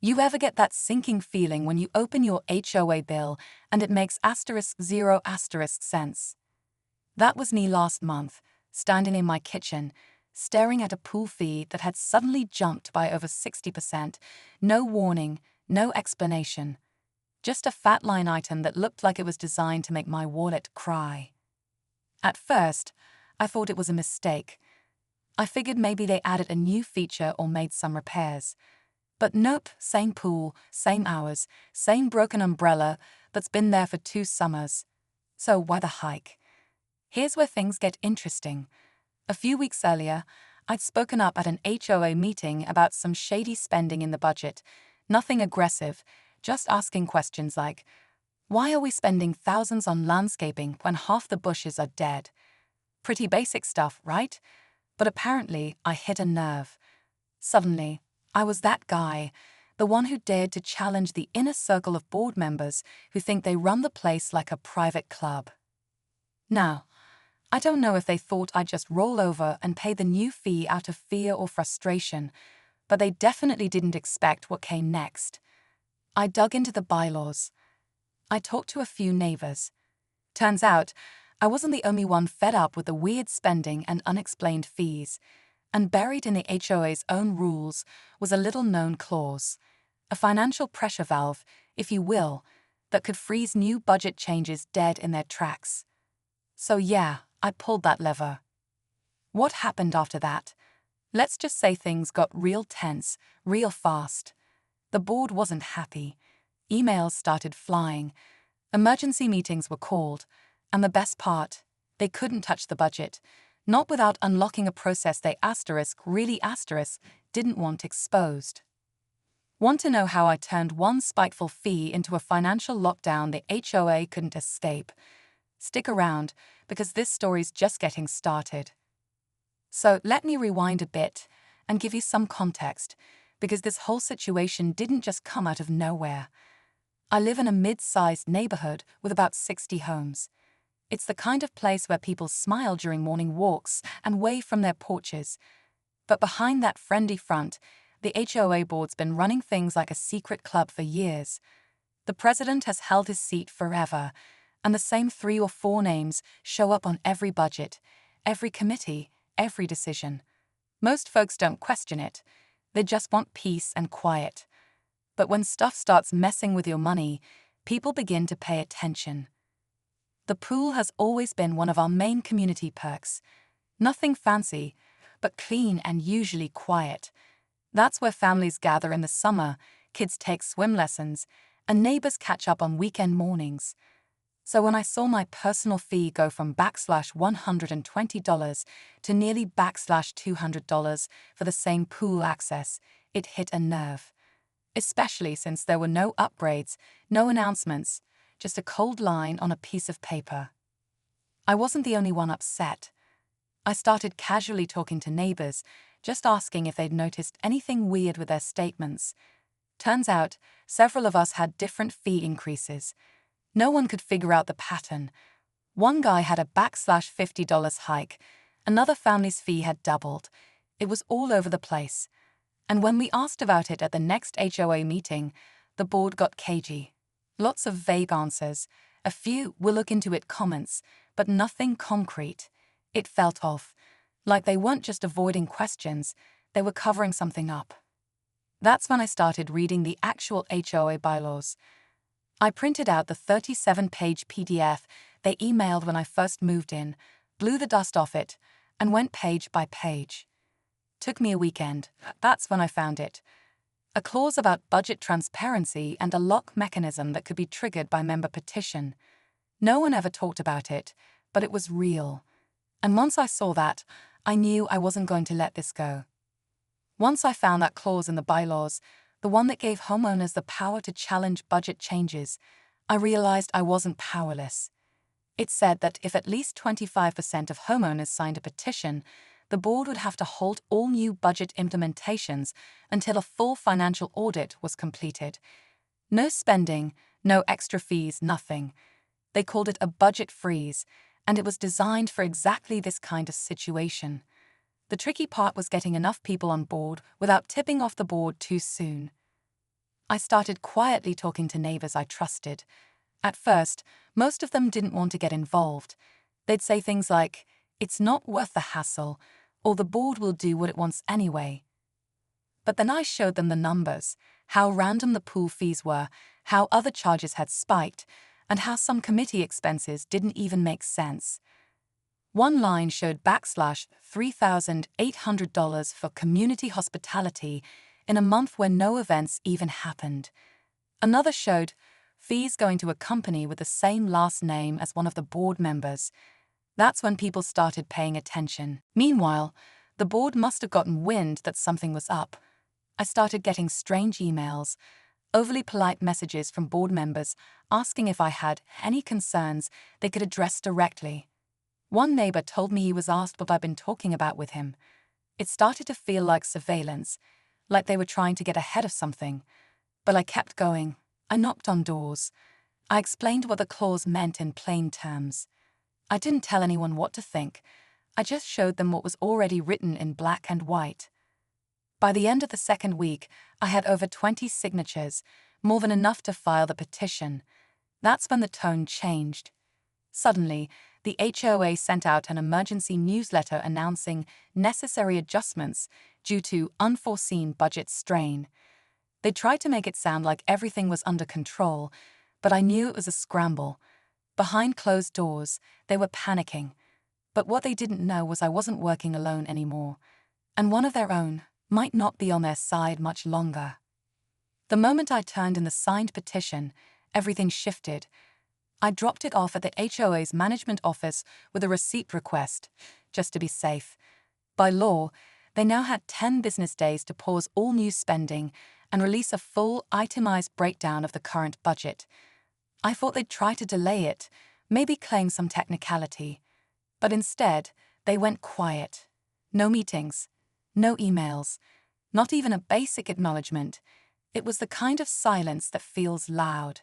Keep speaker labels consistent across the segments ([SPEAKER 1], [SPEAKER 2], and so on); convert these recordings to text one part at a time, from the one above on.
[SPEAKER 1] You ever get that sinking feeling when you open your HOA bill and it makes *0 sense? That was me last month, standing in my kitchen, staring at a pool fee that had suddenly jumped by over 60%. No warning, no explanation. Just a fat line item that looked like it was designed to make my wallet cry. At first, I thought it was a mistake. I figured maybe they added a new feature or made some repairs. But nope, same pool, same hours, same broken umbrella that's been there for 2 summers. So why the hike? Here's where things get interesting. A few weeks earlier, I'd spoken up at an HOA meeting about some shady spending in the budget. Nothing aggressive, just asking questions like, why are we spending thousands on landscaping when half the bushes are dead? Pretty basic stuff, right? But apparently, I hit a nerve. Suddenly, I was that guy, the one who dared to challenge the inner circle of board members who think they run the place like a private club. Now, I don't know if they thought I'd just roll over and pay the new fee out of fear or frustration, but they definitely didn't expect what came next. I dug into the bylaws. I talked to a few neighbors. Turns out, I wasn't the only one fed up with the weird spending and unexplained fees. And buried in the HOA's own rules was a little-known clause, a financial pressure valve, if you will, that could freeze new budget changes dead in their tracks. So yeah, I pulled that lever. What happened after that? Let's just say things got real tense, real fast. The board wasn't happy. Emails started flying. Emergency meetings were called. And the best part, they couldn't touch the budget. Not without unlocking a process they really didn't want exposed. Want to know how I turned one spiteful fee into a financial lockdown the HOA couldn't escape? Stick around, because this story's just getting started. So let me rewind a bit and give you some context, because this whole situation didn't just come out of nowhere. I live in a mid-sized neighborhood with about 60 homes. It's the kind of place where people smile during morning walks and wave from their porches. But behind that friendly front, the HOA board's been running things like a secret club for years. The president has held his seat forever, and the same 3 or 4 names show up on every budget, every committee, every decision. Most folks don't question it. They just want peace and quiet. But when stuff starts messing with your money, people begin to pay attention. The pool has always been one of our main community perks. Nothing fancy, but clean and usually quiet. That's where families gather in the summer, kids take swim lessons, and neighbors catch up on weekend mornings. So when I saw my personal fee go from $120 to nearly $200 for the same pool access, it hit a nerve. Especially since there were no upgrades, no announcements, just a cold line on a piece of paper. I wasn't the only one upset. I started casually talking to neighbors, just asking if they'd noticed anything weird with their statements. Turns out, several of us had different fee increases. No one could figure out the pattern. One guy had a $50 hike. Another family's fee had doubled. It was all over the place. And when we asked about it at the next HOA meeting, the board got cagey. Lots of vague answers, a few "we'll look into it" comments, but nothing concrete. It felt off, like they weren't just avoiding questions, they were covering something up. That's when I started reading the actual HOA bylaws. I printed out the 37-page PDF they emailed when I first moved in, blew the dust off it, and went page by page. Took me a weekend. That's when I found it. A clause about budget transparency and a lock mechanism that could be triggered by member petition. No one ever talked about it, but it was real. And once I saw that, I knew I wasn't going to let this go. Once I found that clause in the bylaws, the one that gave homeowners the power to challenge budget changes, I realized I wasn't powerless. It said that if at least 25% of homeowners signed a petition, the board would have to halt all new budget implementations until a full financial audit was completed. No spending, no extra fees, nothing. They called it a budget freeze, and it was designed for exactly this kind of situation. The tricky part was getting enough people on board without tipping off the board too soon. I started quietly talking to neighbors I trusted. At first, most of them didn't want to get involved. They'd say things like, "It's not worth the hassle," or "the board will do what it wants anyway." But then I showed them the numbers, how random the pool fees were, how other charges had spiked, and how some committee expenses didn't even make sense. One line showed $3,800 for community hospitality in a month when no events even happened. Another showed fees going to a company with the same last name as one of the board members. That's when people started paying attention. Meanwhile, the board must have gotten wind that something was up. I started getting strange emails, overly polite messages from board members asking if I had any concerns they could address directly. One neighbor told me he was asked what I'd been talking about with him. It started to feel like surveillance, like they were trying to get ahead of something. But I kept going. I knocked on doors. I explained what the clause meant in plain terms. I didn't tell anyone what to think. I just showed them what was already written in black and white. By the end of the second week, I had over 20 signatures, more than enough to file the petition. That's when the tone changed. Suddenly, the HOA sent out an emergency newsletter announcing necessary adjustments due to unforeseen budget strain. They tried to make it sound like everything was under control, but I knew it was a scramble. Behind closed doors, they were panicking. But what they didn't know was I wasn't working alone anymore, and one of their own might not be on their side much longer. The moment I turned in the signed petition, everything shifted. I dropped it off at the HOA's management office with a receipt request, just to be safe. By law, they now had 10 business days to pause all new spending and release a full, itemized breakdown of the current budget. I thought they'd try to delay it, maybe claim some technicality. But instead, they went quiet. No meetings, no emails, not even a basic acknowledgement. It was the kind of silence that feels loud.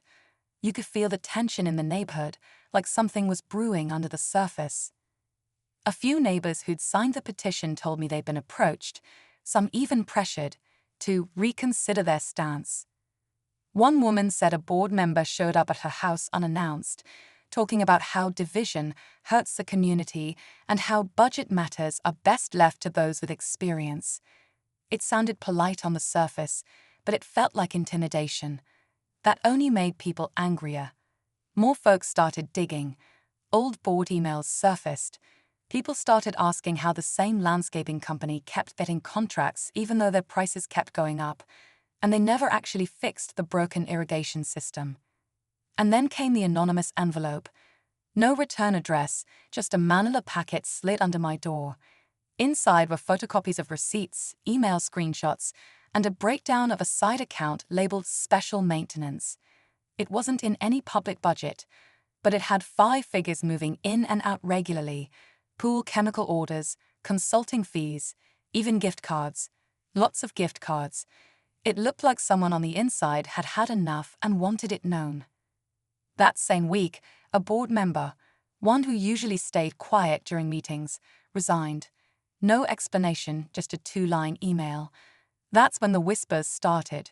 [SPEAKER 1] You could feel the tension in the neighborhood, like something was brewing under the surface. A few neighbors who'd signed the petition told me they'd been approached, some even pressured, to reconsider their stance. One woman said a board member showed up at her house unannounced, talking about how division hurts the community and how budget matters are best left to those with experience. It sounded polite on the surface, but it felt like intimidation. That only made people angrier. More folks started digging. Old board emails surfaced. People started asking how the same landscaping company kept getting contracts even though their prices kept going up, and they never actually fixed the broken irrigation system. And then came the anonymous envelope. No return address, just a manila packet slid under my door. Inside were photocopies of receipts, email screenshots, and a breakdown of a side account labeled Special Maintenance. It wasn't in any public budget, but it had 5 figures moving in and out regularly: pool chemical orders, consulting fees, even gift cards. Lots of gift cards. It looked like someone on the inside had had enough and wanted it known. That same week, a board member, one who usually stayed quiet during meetings, resigned. No explanation, just a 2-line email. That's when the whispers started.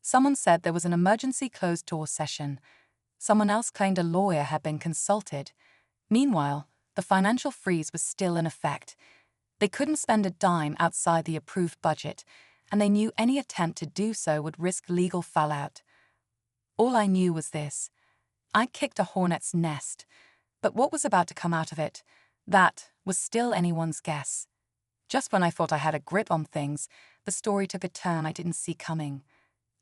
[SPEAKER 1] Someone said there was an emergency closed-door session. Someone else claimed a lawyer had been consulted. Meanwhile, the financial freeze was still in effect. They couldn't spend a dime outside the approved budget, and they knew any attempt to do so would risk legal fallout. All I knew was this: I'd kicked a hornet's nest, but what was about to come out of it, that was still anyone's guess. Just when I thought I had a grip on things, the story took a turn I didn't see coming.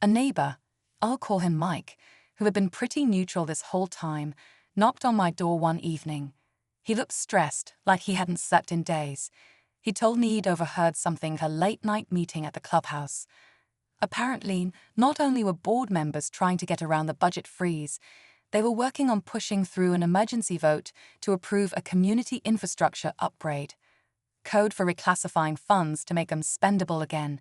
[SPEAKER 1] A neighbor, I'll call him Mike, who had been pretty neutral this whole time, knocked on my door one evening. He looked stressed, like he hadn't slept in days. He told me he'd overheard something at a late-night meeting at the clubhouse. Apparently, not only were board members trying to get around the budget freeze, they were working on pushing through an emergency vote to approve a community infrastructure upgrade. Code for reclassifying funds to make them spendable again.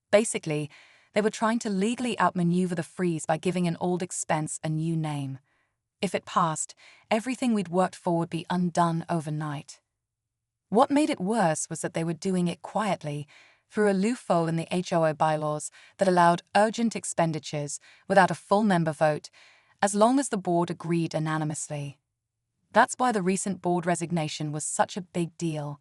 [SPEAKER 1] Basically, they were trying to legally outmaneuver the freeze by giving an old expense a new name. If it passed, everything we'd worked for would be undone overnight. What made it worse was that they were doing it quietly, through a loophole in the HOA bylaws that allowed urgent expenditures without a full member vote, as long as the board agreed unanimously. That's why the recent board resignation was such a big deal.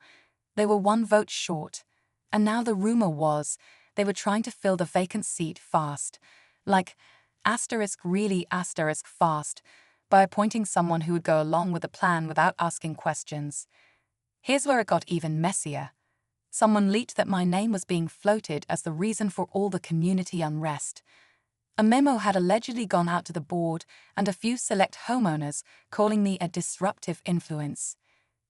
[SPEAKER 1] They were one vote short, and now the rumor was they were trying to fill the vacant seat fast, like really fast, by appointing someone who would go along with the plan without asking questions. Here's where it got even messier. Someone leaked that my name was being floated as the reason for all the community unrest. A memo had allegedly gone out to the board and a few select homeowners, calling me a disruptive influence.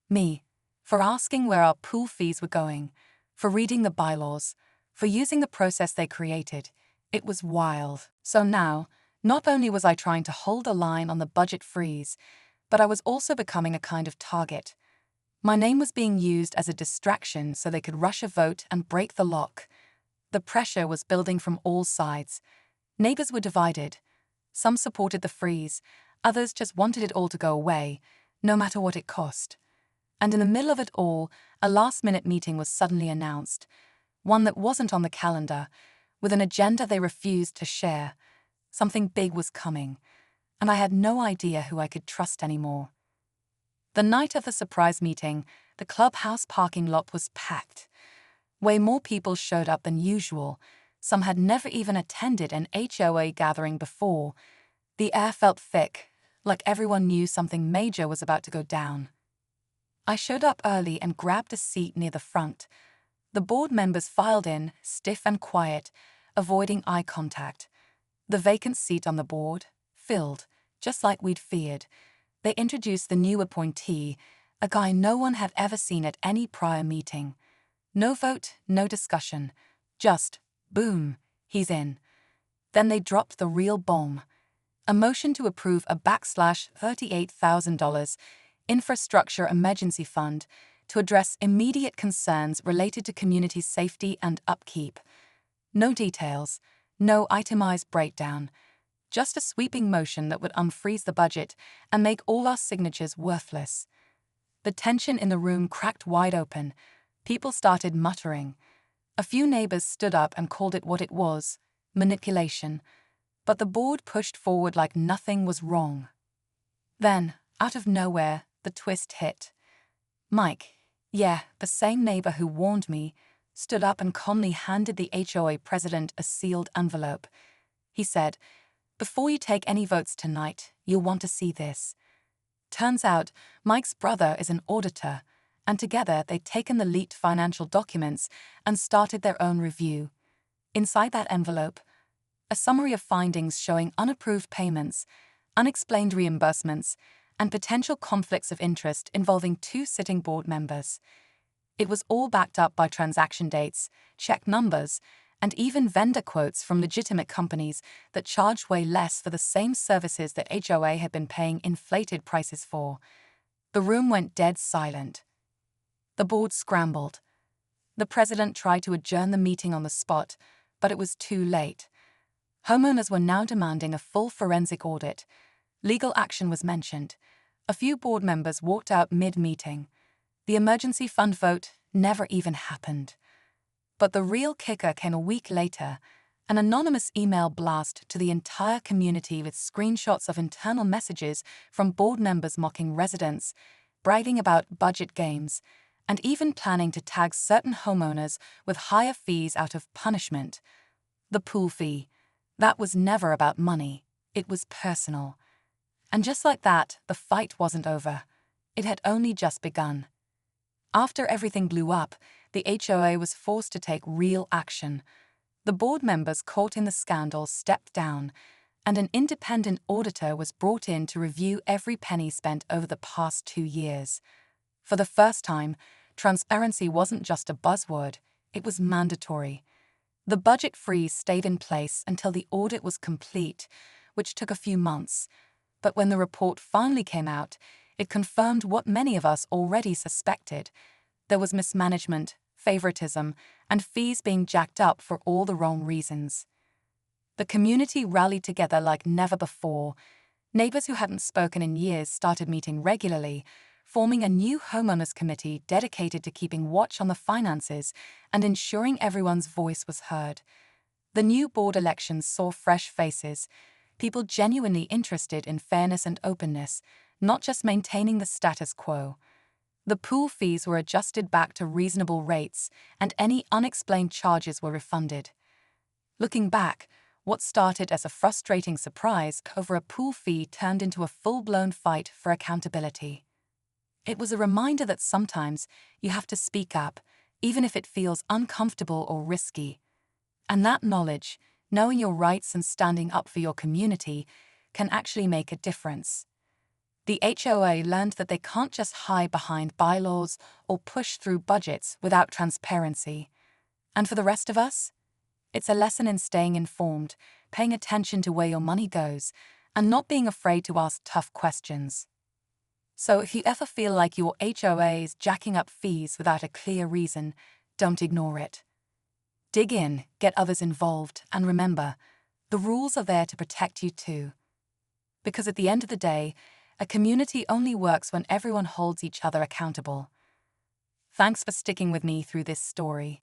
[SPEAKER 1] Me, for asking where our pool fees were going, for reading the bylaws, for using the process they created. It was wild. So now, not only was I trying to hold a line on the budget freeze, but I was also becoming a kind of target. My name was being used as a distraction so they could rush a vote and break the lock. The pressure was building from all sides. Neighbors were divided. Some supported the freeze, others just wanted it all to go away, no matter what it cost. And in the middle of it all, a last-minute meeting was suddenly announced, one that wasn't on the calendar, with an agenda they refused to share. Something big was coming, and I had no idea who I could trust anymore. The night of the surprise meeting, the clubhouse parking lot was packed. Way more people showed up than usual. Some had never even attended an HOA gathering before. The air felt thick, like everyone knew something major was about to go down. I showed up early and grabbed a seat near the front. The board members filed in, stiff and quiet, avoiding eye contact. The vacant seat on the board filled, just like we'd feared. They introduced the new appointee, a guy no one had ever seen at any prior meeting. No vote, no discussion. Just, boom, he's in. Then they dropped the real bomb. A motion to approve a $38,000 infrastructure emergency fund to address immediate concerns related to community safety and upkeep. No details, no itemized breakdown. Just a sweeping motion that would unfreeze the budget and make all our signatures worthless. The tension in the room cracked wide open. People started muttering. A few neighbors stood up and called it what it was, manipulation. But the board pushed forward like nothing was wrong. Then, out of nowhere, the twist hit. Mike, the same neighbor who warned me, stood up and calmly handed the HOA president a sealed envelope. He said, "Before you take any votes tonight, you'll want to see this." Turns out, Mike's brother is an auditor, and together they'd taken the leaked financial documents and started their own review. Inside that envelope, a summary of findings showing unapproved payments, unexplained reimbursements, and potential conflicts of interest involving 2 sitting board members. It was all backed up by transaction dates, check numbers, and even vendor quotes from legitimate companies that charged way less for the same services that HOA had been paying inflated prices for. The room went dead silent. The board scrambled. The president tried to adjourn the meeting on the spot, but it was too late. Homeowners were now demanding a full forensic audit. Legal action was mentioned. A few board members walked out mid-meeting. The emergency fund vote never even happened. But the real kicker came a week later, an anonymous email blast to the entire community with screenshots of internal messages from board members mocking residents, bragging about budget games, and even planning to tag certain homeowners with higher fees out of punishment. The pool fee. That was never about money. It was personal. And just like that, the fight wasn't over. It had only just begun. After everything blew up, the HOA was forced to take real action. The board members caught in the scandal stepped down, and an independent auditor was brought in to review every penny spent over the past 2 years. For the first time, transparency wasn't just a buzzword, it was mandatory. The budget freeze stayed in place until the audit was complete, which took a few months. But when the report finally came out, it confirmed what many of us already suspected. There was mismanagement, favoritism, and fees being jacked up for all the wrong reasons. The community rallied together like never before. Neighbors who hadn't spoken in years started meeting regularly, forming a new homeowners committee dedicated to keeping watch on the finances and ensuring everyone's voice was heard. The new board elections saw fresh faces, people genuinely interested in fairness and openness, not just maintaining the status quo. The pool fees were adjusted back to reasonable rates, and any unexplained charges were refunded. Looking back, what started as a frustrating surprise over a pool fee turned into a full-blown fight for accountability. It was a reminder that sometimes you have to speak up, even if it feels uncomfortable or risky. And that knowledge, knowing your rights and standing up for your community, can actually make a difference. The HOA learned that they can't just hide behind bylaws or push through budgets without transparency. And for the rest of us, it's a lesson in staying informed, paying attention to where your money goes, and not being afraid to ask tough questions. So if you ever feel like your HOA is jacking up fees without a clear reason, don't ignore it. Dig in, get others involved, and remember, the rules are there to protect you too. Because at the end of the day, a community only works when everyone holds each other accountable. Thanks for sticking with me through this story.